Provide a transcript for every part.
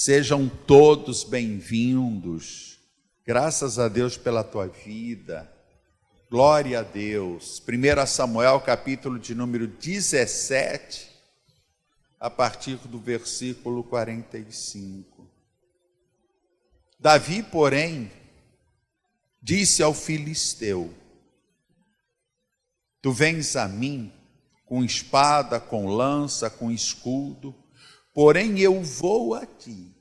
Sejam todos bem-vindos. Graças a Deus pela tua vida. Glória a Deus. 1 Samuel, capítulo de número 17, a partir do versículo 45. Davi, porém, disse ao filisteu: Tu vens a mim com espada, com lança, com escudo, porém eu vou a ti,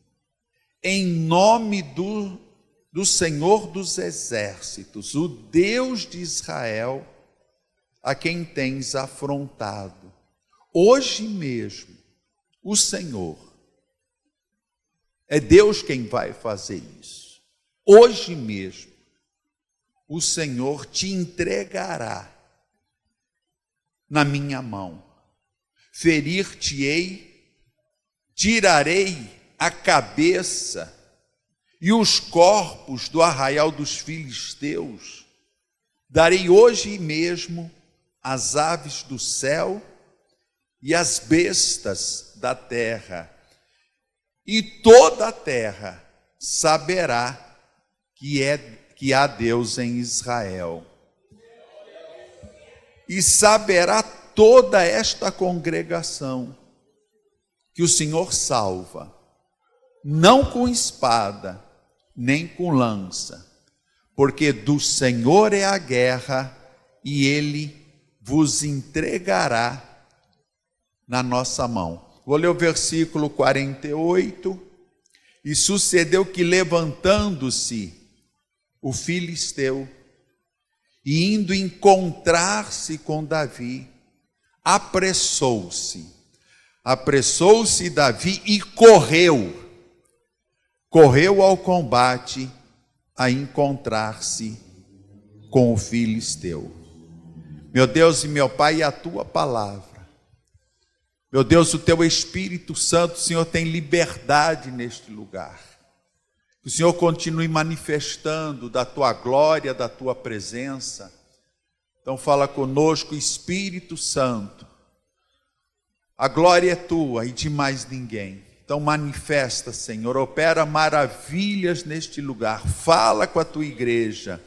em nome do Senhor dos Exércitos, o Deus de Israel, a quem tens afrontado. Hoje mesmo, o Senhor, é Deus quem vai fazer isso. Hoje mesmo, o Senhor te entregará na minha mão. Ferir-te-ei, tirarei a cabeça e os corpos do arraial dos filisteus. Darei hoje mesmo as aves do céu e as bestas da terra, e toda a terra saberá que há Deus em Israel. E saberá toda esta congregação que o Senhor salva, não com espada, nem com lança, porque do Senhor é a guerra, e Ele vos entregará na nossa mão. Vou ler o versículo 48. E sucedeu que, levantando-se o filisteu, e indo encontrar-se com Davi, apressou-se Davi e correu ao combate a encontrar-se com o filisteu. Meu Deus e meu Pai, a tua palavra, meu Deus, o teu Espírito Santo, Senhor, tem liberdade neste lugar. Que o Senhor continue manifestando da tua glória, da tua presença. Então fala conosco, Espírito Santo. A glória é tua e de mais ninguém. Então manifesta, Senhor, opera maravilhas neste lugar. Fala com a tua igreja,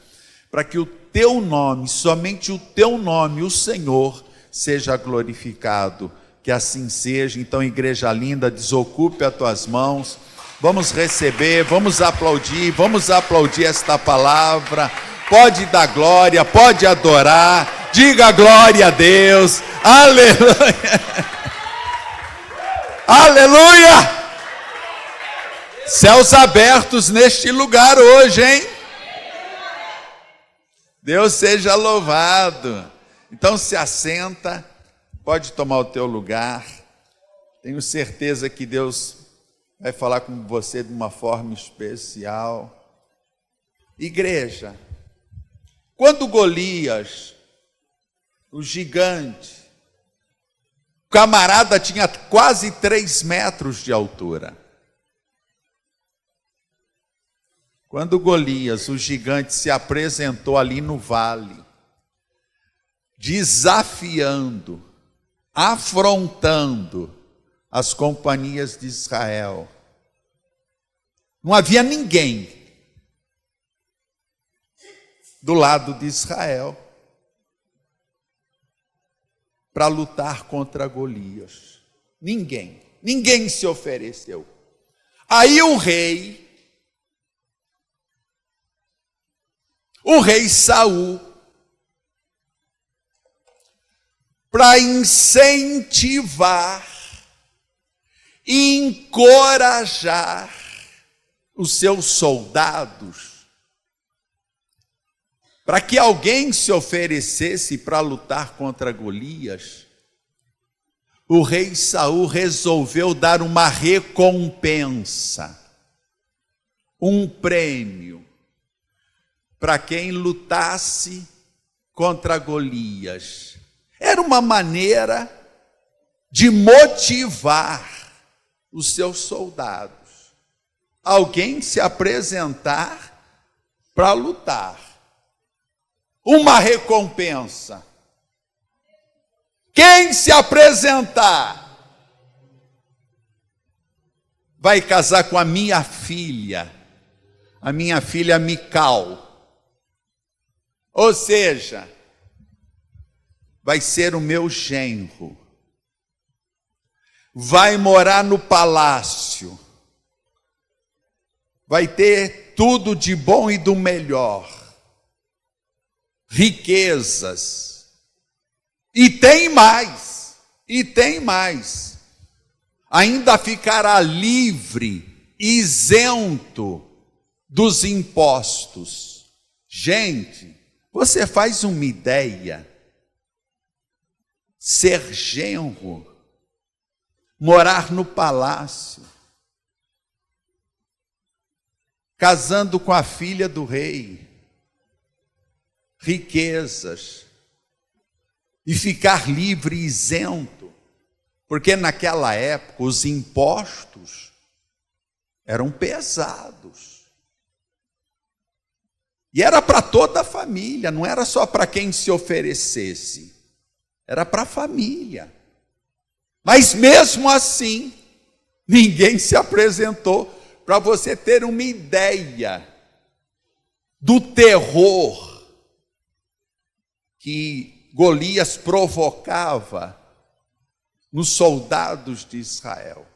para que o teu nome, somente o teu nome, o Senhor, seja glorificado. Que assim seja. Então, igreja linda, desocupe as tuas mãos. Vamos receber, vamos aplaudir esta palavra. Pode dar glória, pode adorar. Diga glória a Deus. Aleluia. Aleluia. Céus abertos neste lugar hoje, hein? Deus seja louvado. Então se assenta. Pode tomar o teu lugar. Tenho certeza que Deus vai falar com você de uma forma especial. Igreja, quando Golias, o gigante, o camarada tinha quase 3 metros de altura. Quando Golias, o gigante, se apresentou ali no vale, desafiando, afrontando as companhias de Israel, não havia ninguém do lado de Israel para lutar contra Golias. Ninguém se ofereceu. Aí o rei Saul, para incentivar e encorajar os seus soldados, para que alguém se oferecesse para lutar contra Golias, o rei Saul resolveu dar uma recompensa, um prêmio, para quem lutasse contra Golias. Era uma maneira de motivar os seus soldados. Alguém se apresentar para lutar. Uma recompensa. Quem se apresentar vai casar com a minha filha Mical. Ou seja, vai ser o meu genro. Vai morar no palácio. Vai ter tudo de bom e do melhor. Riquezas. E tem mais. Ainda ficará livre, isento dos impostos. Gente, você faz uma ideia. Ser genro, morar no palácio, casando com a filha do rei, riquezas, e ficar livre e isento, porque naquela época os impostos eram pesados. E era para toda a família, não era só para quem se oferecesse, era para a família. Mas mesmo assim, ninguém se apresentou. Para você ter uma ideia do terror que Golias provocava nos soldados de Israel.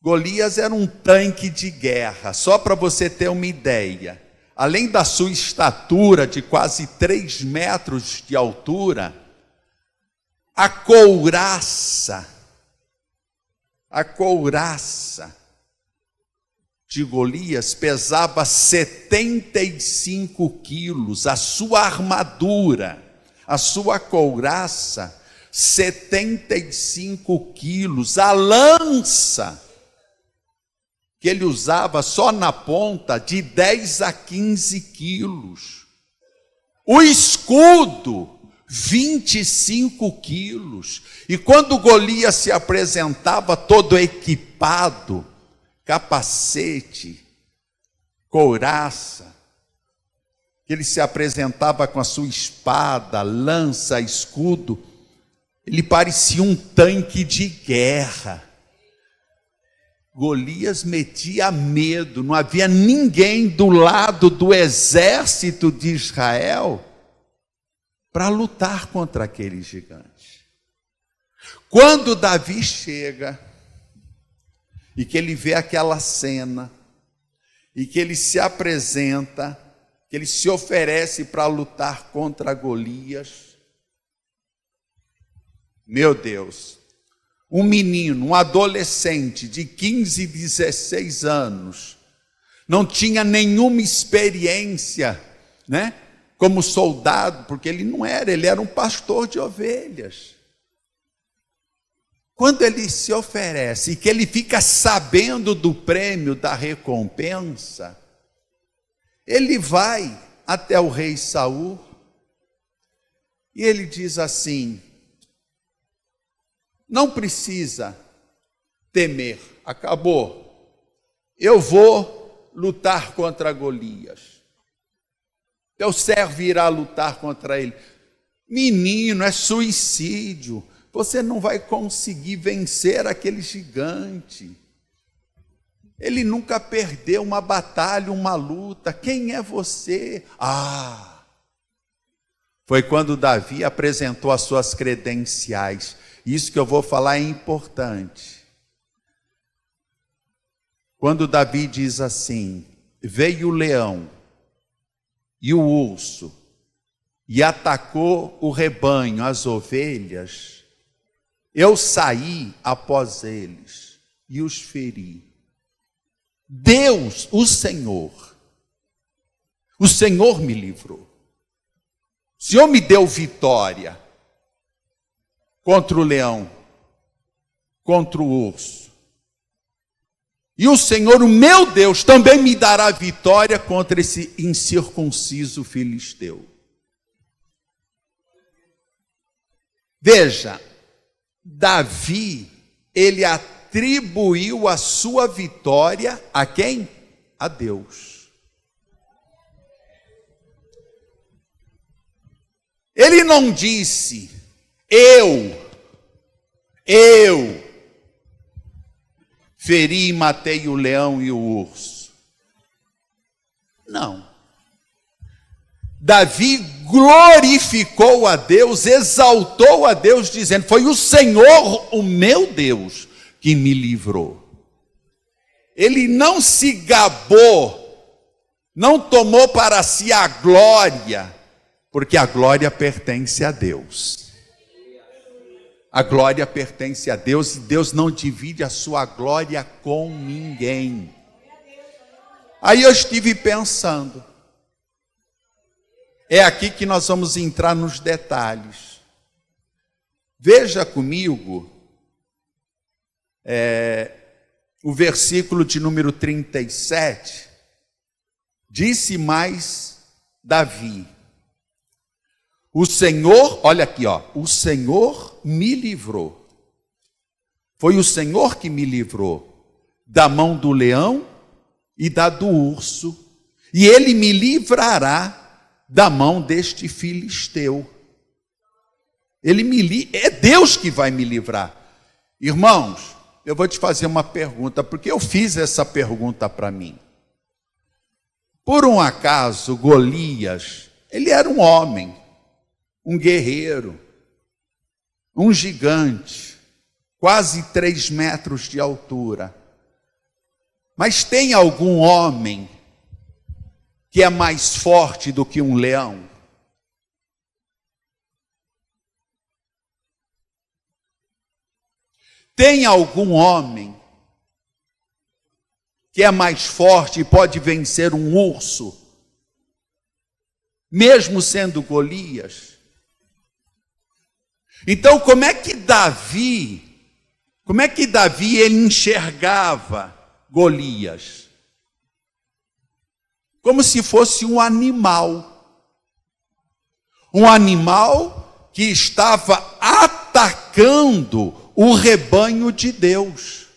Golias era um tanque de guerra, só para você ter uma ideia. Além da sua estatura de quase 3 metros de altura, a couraça de Golias pesava 75 quilos, a sua armadura, a sua couraça, 75 quilos, a lança que ele usava só na ponta, de 10 a 15 quilos, o escudo, 25 quilos, e quando Golias se apresentava todo equipado, capacete, couraça, que ele se apresentava com a sua espada, lança, escudo, ele parecia um tanque de guerra. Golias metia medo, não havia ninguém do lado do exército de Israel para lutar contra aquele gigante. Quando Davi chega e que ele vê aquela cena, e que ele se apresenta, que ele se oferece para lutar contra Golias, meu Deus, um menino, um adolescente de 15, 16 anos, não tinha nenhuma experiência, né, como soldado, porque ele era um pastor de ovelhas. Quando ele se oferece e que ele fica sabendo do prêmio, da recompensa, ele vai até o rei Saul e ele diz assim: não precisa temer, acabou. Eu vou lutar contra Golias. Teu servo irá lutar contra ele. Menino, é suicídio. Você não vai conseguir vencer aquele gigante. Ele nunca perdeu uma batalha, uma luta. Quem é você? Foi quando Davi apresentou as suas credenciais. Isso que eu vou falar é importante. Quando Davi diz assim: veio o leão e o urso e atacou o rebanho, as ovelhas, eu saí após eles e os feri. Deus, o Senhor me livrou. O Senhor me deu vitória contra o leão, contra o urso. E o Senhor, o meu Deus, também me dará vitória contra esse incircunciso filisteu. Veja, Davi, ele atribuiu a sua vitória a quem? A Deus. Ele não disse: eu feri e matei o leão e o urso. Não. Davi glorificou a Deus, exaltou a Deus, dizendo: foi o Senhor, o meu Deus, que me livrou. Ele não se gabou, não tomou para si a glória, porque a glória pertence a Deus. A glória pertence a Deus, e Deus não divide a sua glória com ninguém. Aí eu estive pensando, é aqui que nós vamos entrar nos detalhes. Veja comigo o versículo de número 37. Disse mais Davi: o Senhor, olha aqui, o Senhor me livrou. Foi o Senhor que me livrou da mão do leão e da do urso, e ele me livrará da mão deste filisteu. É Deus que vai me livrar. Irmãos, eu vou te fazer uma pergunta, porque eu fiz essa pergunta para mim. Por um acaso, Golias, ele era um homem, um guerreiro, um gigante, quase 3 metros de altura. Mas tem algum homem que é mais forte do que um leão? Tem algum homem que é mais forte e pode vencer um urso, mesmo sendo Golias? Então, como é que Davi ele enxergava Golias? Como se fosse um animal que estava atacando o rebanho de Deus.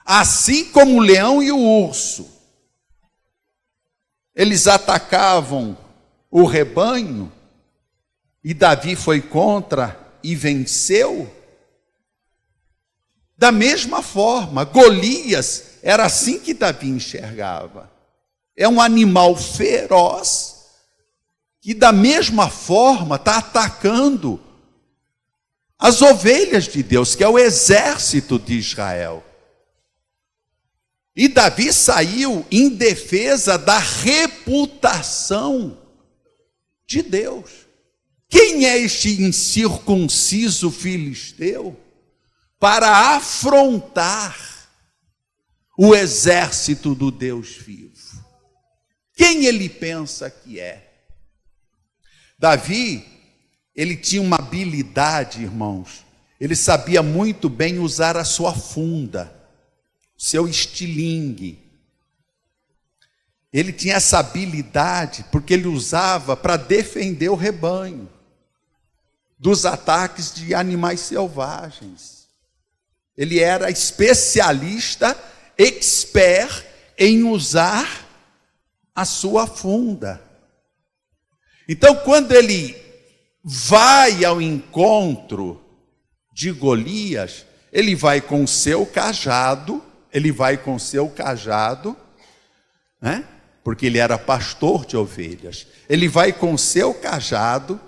Assim como o leão e o urso, eles atacavam o rebanho, e Davi foi contra e venceu. Da mesma forma, Golias era assim que Davi enxergava. É um animal feroz, que da mesma forma está atacando as ovelhas de Deus, que é o exército de Israel. E Davi saiu em defesa da reputação de Deus. Quem é este incircunciso filisteu para afrontar o exército do Deus vivo? Quem ele pensa que é? Davi, ele tinha uma habilidade, irmãos. Ele sabia muito bem usar a sua funda, seu estilingue. Ele tinha essa habilidade porque ele usava para defender o rebanho dos ataques de animais selvagens. Ele era especialista, expert em usar a sua funda. Então, quando ele vai ao encontro de Golias, ele vai com o seu cajado, né? Porque ele era pastor de ovelhas. Ele vai com o seu cajado,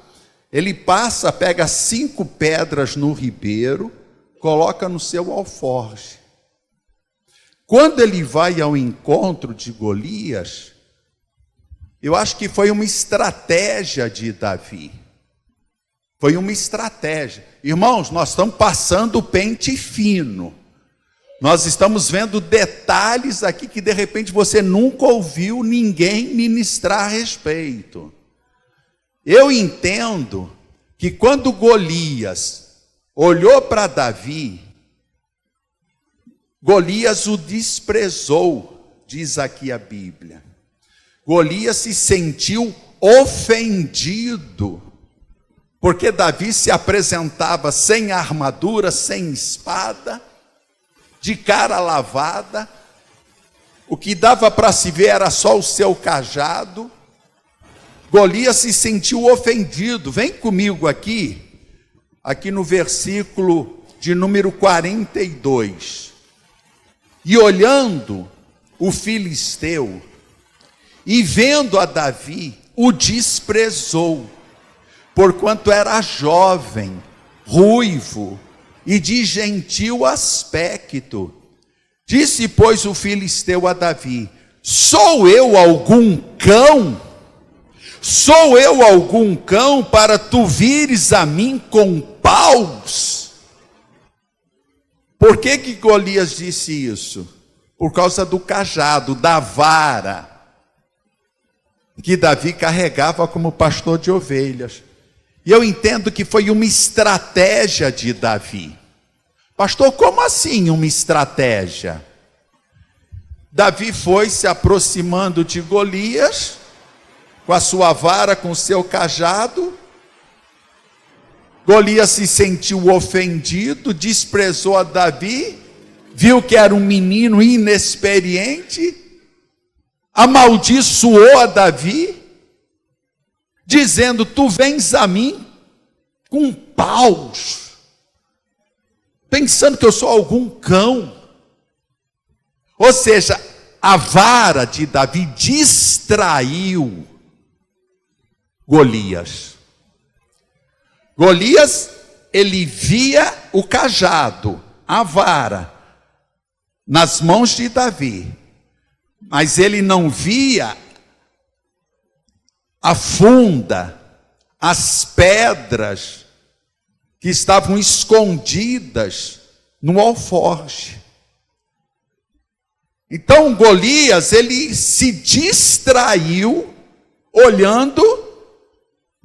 ele pega 5 pedras no ribeiro, coloca no seu alforje. Quando ele vai ao encontro de Golias, eu acho que foi uma estratégia de Davi. Foi uma estratégia. Irmãos, nós estamos passando o pente fino. Nós estamos vendo detalhes aqui que de repente você nunca ouviu ninguém ministrar a respeito. Eu entendo que quando Golias olhou para Davi, Golias o desprezou, diz aqui a Bíblia. Golias se sentiu ofendido, porque Davi se apresentava sem armadura, sem espada, de cara lavada. O que dava para se ver era só o seu cajado. Golias se sentiu ofendido. Vem comigo aqui, aqui no versículo de número 42. E olhando o filisteu, e vendo a Davi, o desprezou, porquanto era jovem, ruivo e de gentil aspecto. Disse, pois, o filisteu a Davi: sou eu algum cão? Sou eu algum cão para tu vires a mim com paus? Por que Golias disse isso? Por causa do cajado, da vara, que Davi carregava como pastor de ovelhas. E eu entendo que foi uma estratégia de Davi. Pastor, como assim uma estratégia? Davi foi se aproximando de Golias, com a sua vara, com o seu cajado. Golias se sentiu ofendido, desprezou a Davi, viu que era um menino inexperiente, amaldiçoou a Davi, dizendo: tu vens a mim com paus, pensando que eu sou algum cão. Ou seja, a vara de Davi distraiu Golias. Golias, ele via o cajado, a vara, nas mãos de Davi, mas ele não via a funda, as pedras que estavam escondidas no alforje. Então Golias, ele se distraiu olhando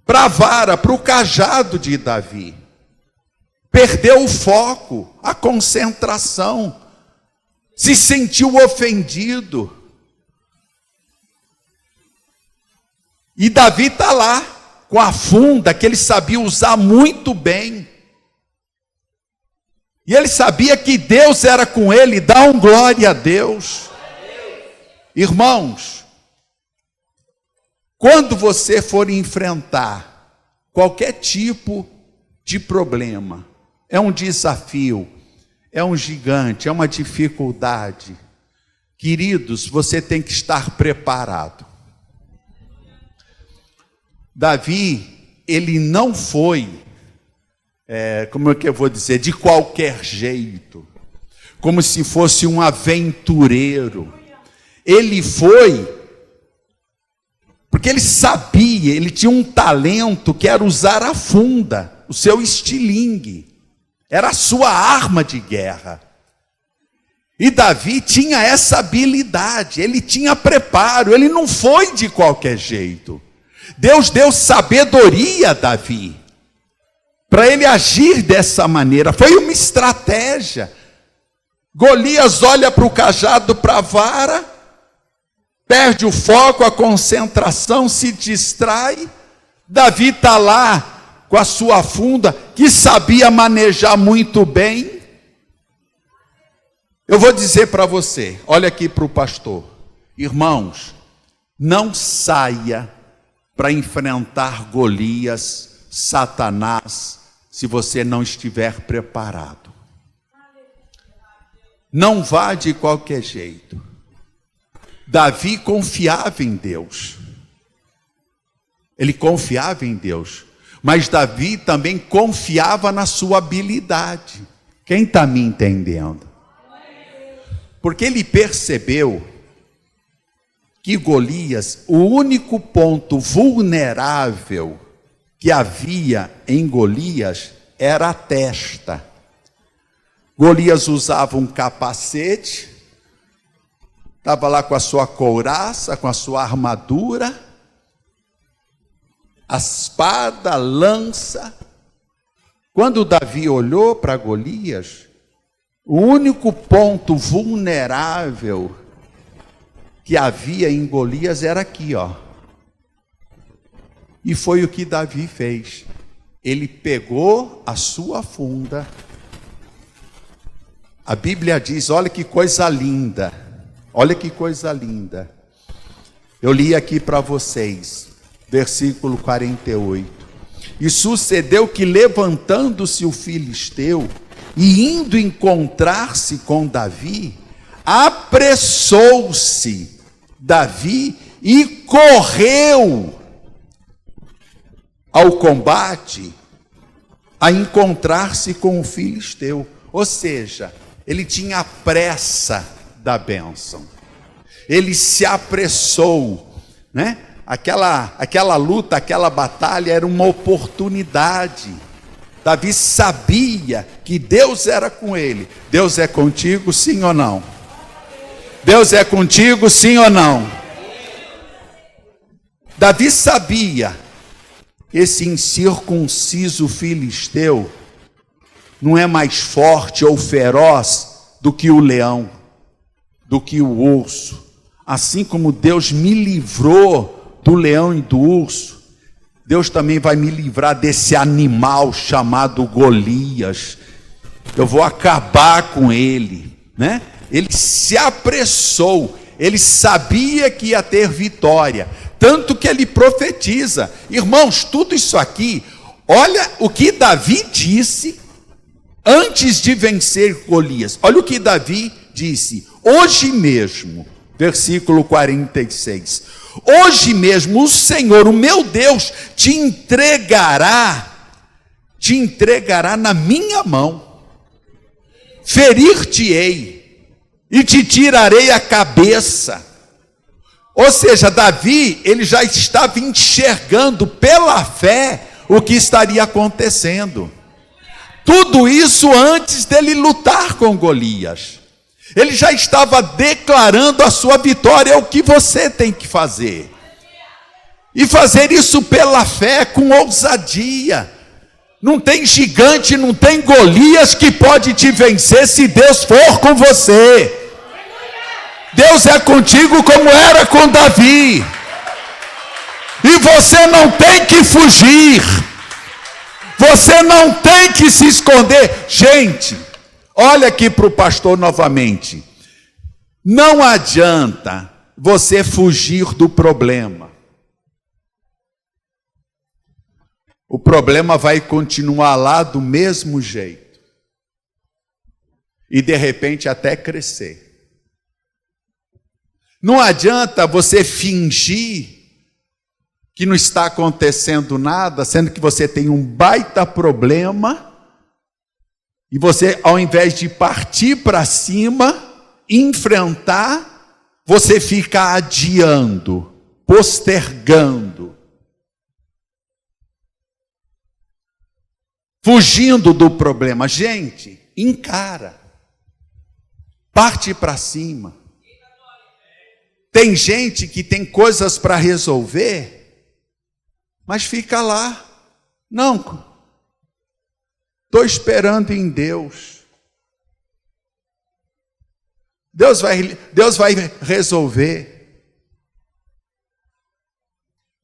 para a vara, para o cajado de Davi. Perdeu o foco, a concentração, se sentiu ofendido. E Davi está lá, com a funda que ele sabia usar muito bem. E ele sabia que Deus era com ele. Dá um glória a Deus. Irmãos, quando você for enfrentar qualquer tipo de problema, é um desafio, é um gigante, é uma dificuldade, queridos, você tem que estar preparado. Davi, ele não foi, como é que eu vou dizer, de qualquer jeito, como se fosse um aventureiro. Ele foi porque ele sabia, ele tinha um talento que era usar a funda, o seu estilingue, era a sua arma de guerra. E Davi tinha essa habilidade, ele tinha preparo, ele não foi de qualquer jeito. Deus deu sabedoria a Davi, para ele agir dessa maneira, foi uma estratégia. Golias olha para o cajado, para a vara, perde o foco, a concentração, se distrai. Davi está lá com a sua funda, que sabia manejar muito bem. Eu vou dizer para você, olha aqui para o pastor, irmãos, não saia para enfrentar Golias, Satanás, se você não estiver preparado. Não vá de qualquer jeito. Davi confiava em Deus. Ele confiava em Deus. Mas Davi também confiava na sua habilidade. Quem está me entendendo? Porque ele percebeu que Golias, o único ponto vulnerável que havia em Golias era a testa. Golias usava um capacete, estava lá com a sua couraça, com a sua armadura, a espada, a lança. Quando Davi olhou para Golias, o único ponto vulnerável que havia em Golias era aqui, ó. E foi o que Davi fez. Ele pegou a sua funda. A Bíblia diz, olha que coisa linda. Olha que coisa linda. Eu li aqui para vocês, versículo 48. E sucedeu que, levantando-se o filisteu e indo encontrar-se com Davi, apressou-se Davi e correu ao combate a encontrar-se com o filisteu. Ou seja, ele tinha pressa da bênção. Ele se apressou, né? Aquela luta, aquela batalha era uma oportunidade. Davi sabia que Deus era com ele. Deus é contigo, sim ou não? Deus é contigo, sim ou não? Davi sabia que esse incircunciso filisteu não é mais forte ou feroz do que o leão, do que o urso. Assim como Deus me livrou do leão e do urso, Deus também vai me livrar desse animal chamado Golias. Eu vou acabar com ele, né? Ele se apressou, ele sabia que ia ter vitória, tanto que ele profetiza. Irmãos, tudo isso aqui, olha o que Davi disse antes de vencer Golias. Olha o que Davi disse: hoje mesmo, versículo 46, hoje mesmo o Senhor, o meu Deus, te entregará na minha mão, ferir-te-ei e te tirarei a cabeça. Ou seja, Davi, ele já estava enxergando pela fé o que estaria acontecendo. Tudo isso antes dele lutar com Golias. Ele já estava declarando a sua vitória. É o que você tem que fazer. E fazer isso pela fé, com ousadia. Não tem gigante, não tem Golias que pode te vencer se Deus for com você. Deus é contigo como era com Davi. E você não tem que fugir. Você não tem que se esconder. Gente, olha aqui para o pastor novamente. Não adianta você fugir do problema. O problema vai continuar lá do mesmo jeito. E de repente até crescer. Não adianta você fingir que não está acontecendo nada, sendo que você tem um baita problema, e você, ao invés de partir para cima, enfrentar, você fica adiando, postergando, fugindo do problema. Gente, encara, parte para cima. Tem gente que tem coisas para resolver, mas fica lá. Não, estou esperando em Deus. Deus vai resolver.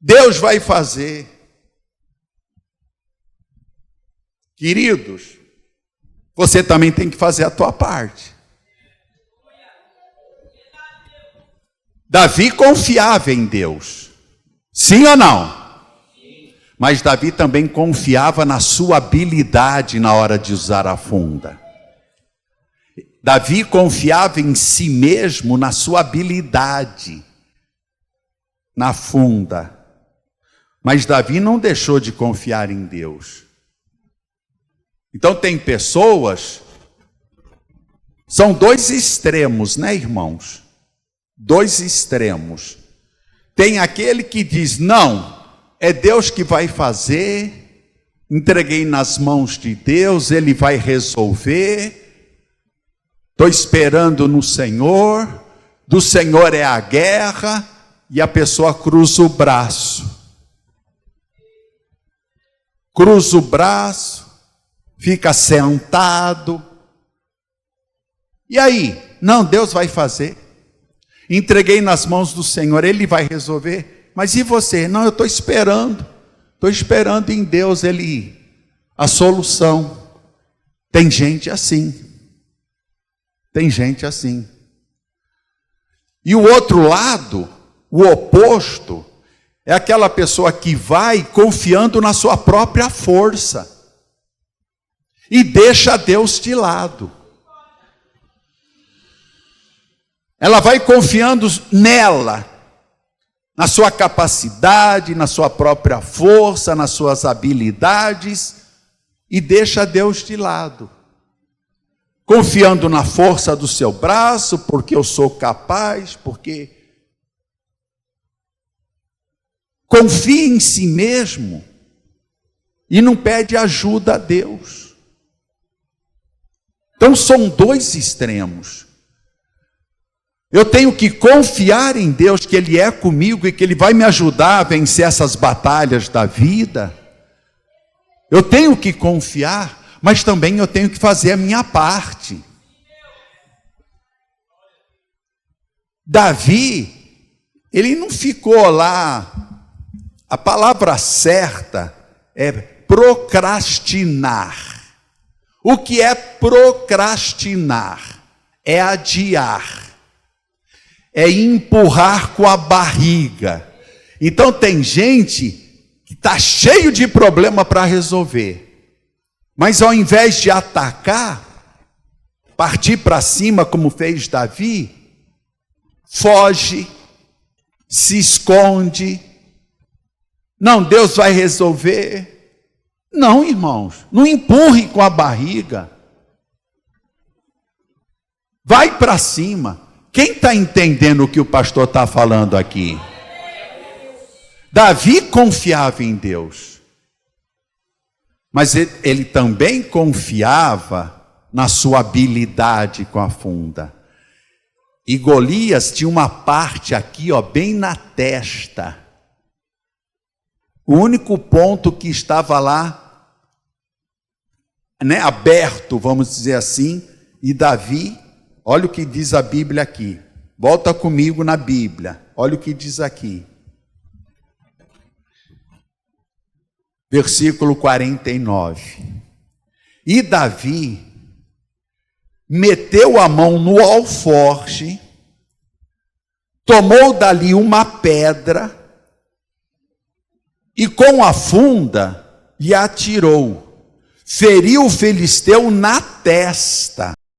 Deus vai fazer. Queridos, você também tem que fazer a tua parte. Davi confiava em Deus, sim ou não? Sim. Mas Davi também confiava na sua habilidade na hora de usar a funda. Davi confiava em si mesmo, na sua habilidade na funda. Mas Davi não deixou de confiar em Deus. Então tem pessoas, são dois extremos, né, irmãos? Dois extremos. Tem aquele que diz: não, é Deus que vai fazer, entreguei nas mãos de Deus, Ele vai resolver, estou esperando no Senhor, do Senhor é a guerra, e a pessoa cruza o braço. Cruza o braço, fica sentado. E aí? Não, Deus vai fazer. Entreguei nas mãos do Senhor, Ele vai resolver. Mas e você? Não, eu estou esperando em Deus, a solução. Tem gente assim. Tem gente assim. E o outro lado, o oposto, é aquela pessoa que vai confiando na sua própria força e deixa Deus de lado. Ela vai confiando nela, na sua capacidade, na sua própria força, nas suas habilidades, e deixa Deus de lado. Confiando na força do seu braço, porque eu sou capaz, porque confia em si mesmo e não pede ajuda a Deus. Então são dois extremos. Eu tenho que confiar em Deus, que Ele é comigo e que Ele vai me ajudar a vencer essas batalhas da vida. Eu tenho que confiar, mas também eu tenho que fazer a minha parte. Davi, ele não ficou lá, a palavra certa é procrastinar. O que é procrastinar? É adiar. É empurrar com a barriga. Então tem gente que está cheio de problema para resolver, mas ao invés de atacar, partir para cima como fez Davi, foge, se esconde. Não, Deus vai resolver. Não, irmãos, não empurre com a barriga. Vai para cima. Quem está entendendo o que o pastor está falando aqui? Davi confiava em Deus, mas ele também confiava na sua habilidade com a funda. E Golias tinha uma parte aqui, ó, bem na testa. O único ponto que estava lá, né, aberto, vamos dizer assim, e Davi, olha o que diz a Bíblia aqui. Volta comigo na Bíblia. Olha o que diz aqui. Versículo 49. E Davi meteu a mão no alforje, tomou dali uma pedra e com a funda lhe atirou. Feriu o filisteu na testa